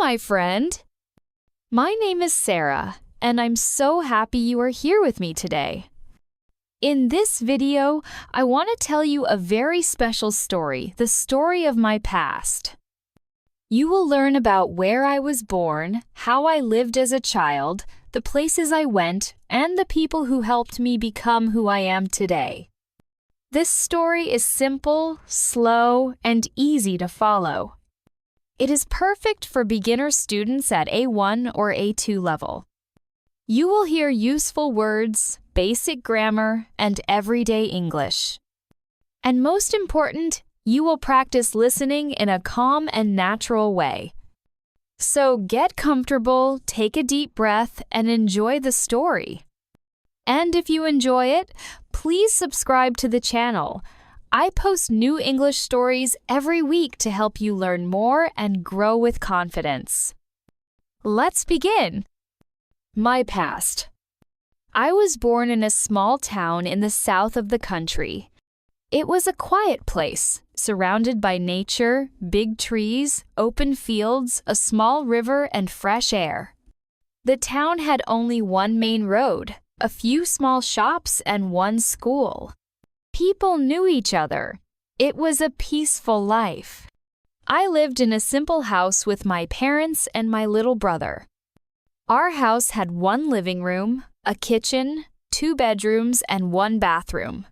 my friend. My name is Sarah, and I'm so happy you are here with me today. In this video, I want to tell you a very special story, the story of my past. You will learn about where I was born, how I lived as a child, the places I went, and the people who helped me become who I am today. This story is simple, slow, and easy to follow. It is perfect for beginner students at A1 or A2 level. You will hear useful words, basic grammar, and everyday English. And most important, you will practice listening in a calm and natural way. So get comfortable, take a deep breath, and enjoy the story. And if you enjoy it, please subscribe to the channel. I post new English stories every week to help you learn more and grow with confidence. Let's begin. My past. I was born in a small town in the south of the country. It was a quiet place, surrounded by nature, big trees, open fields, a small river, and fresh air. The town had only one main road, a few small shops, and one school. People knew each other. It was a peaceful life. I lived in a simple house with my parents and my little brother. Our house had one living room, a kitchen, 2 bedrooms, and 1 bathroom.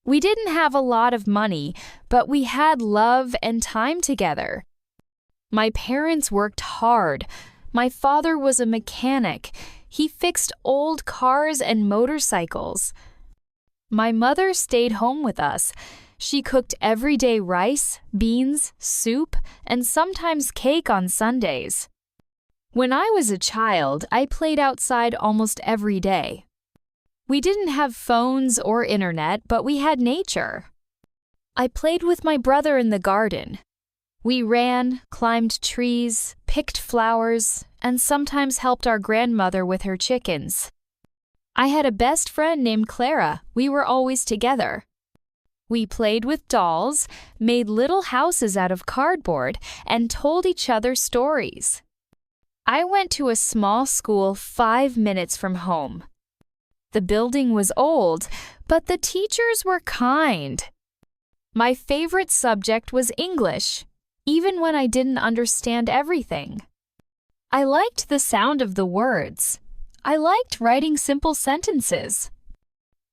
We didn't have a lot of money, but we had love and time together. My parents worked hard. My father was a mechanic. He fixed old cars and motorcycles. My mother stayed home with us. She cooked everyday rice, beans, soup, and sometimes cake on Sundays. When I was a child, I played outside almost every day. We didn't have phones or internet, but we had nature. I played with my brother in the garden. We ran, climbed trees, picked flowers, and sometimes helped our grandmother with her chickens. I had a best friend named Clara. We were always together. We played with dolls, made little houses out of cardboard, and told each other stories. I went to a small school 5 minutes from home. The building was old, but the teachers were kind. My favorite subject was English, even when I didn't understand everything. I liked the sound of the words. I liked writing simple sentences.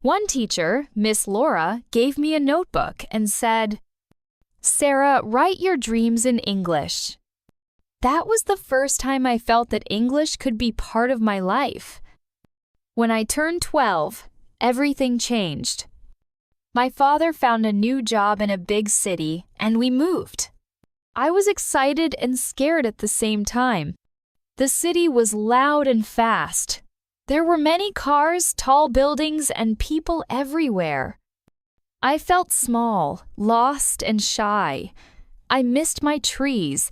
One teacher, Miss Laura, gave me a notebook and said, "Sarah, write your dreams in English." That was the first time I felt that English could be part of my life. When I turned 12, everything changed. My father found a new job in a big city, and we moved. I was excited and scared at the same time. The city was loud and fast. There were many cars, tall buildings, and people everywhere. I felt small, lost, and shy. I missed my trees.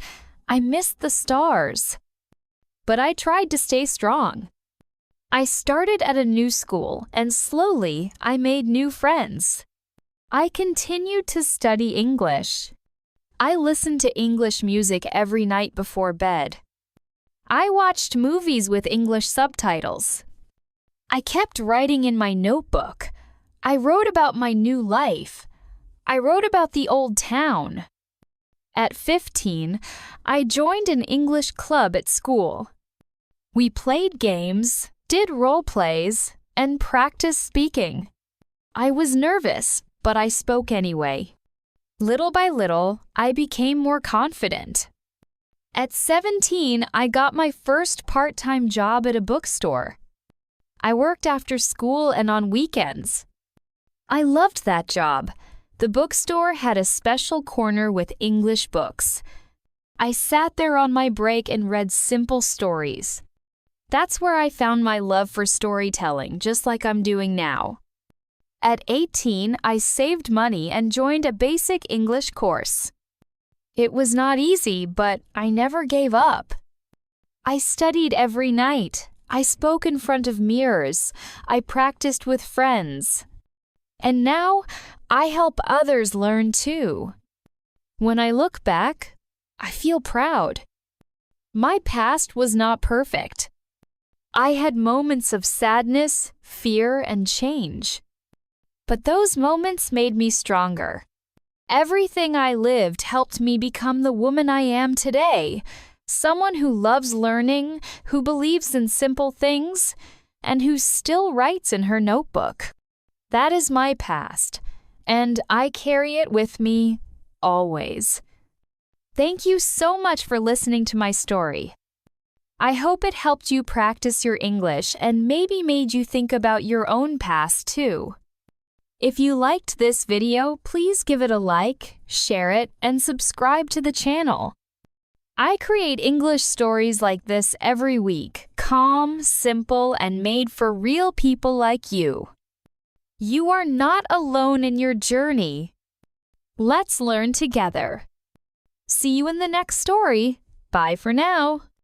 I missed the stars. But I tried to stay strong. I started at a new school, and slowly I made new friends. I continued to study English. I listened to English music every night before bed. I watched movies with English subtitles. I kept writing in my notebook. I wrote about my new life. I wrote about the old town. At 15, I joined an English club at school. We played games, did role plays, and practiced speaking. I was nervous, but I spoke anyway. Little by little, I became more confident. At 17, I got my first part-time job at a bookstore. I worked after school and on weekends. I loved that job. The bookstore had a special corner with English books. I sat there on my break and read simple stories. That's where I found my love for storytelling, just like I'm doing now. At 18, I saved money and joined a basic English course. It was not easy, but I never gave up. I studied every night. I spoke in front of mirrors. I practiced with friends. And now, I help others learn too. When I look back, I feel proud. My past was not perfect. I had moments of sadness, fear, and change. But those moments made me stronger. Everything I lived helped me become the woman I am today, someone who loves learning, who believes in simple things, and who still writes in her notebook. That is my past, and I carry it with me always. Thank you so much for listening to my story. I hope it helped you practice your English and maybe made you think about your own past too. If you liked this video, please give it a like, share it, and subscribe to the channel. I create English stories like this every week, calm, simple, and made for real people like you. You are not alone in your journey. Let's learn together. See you in the next story. Bye for now.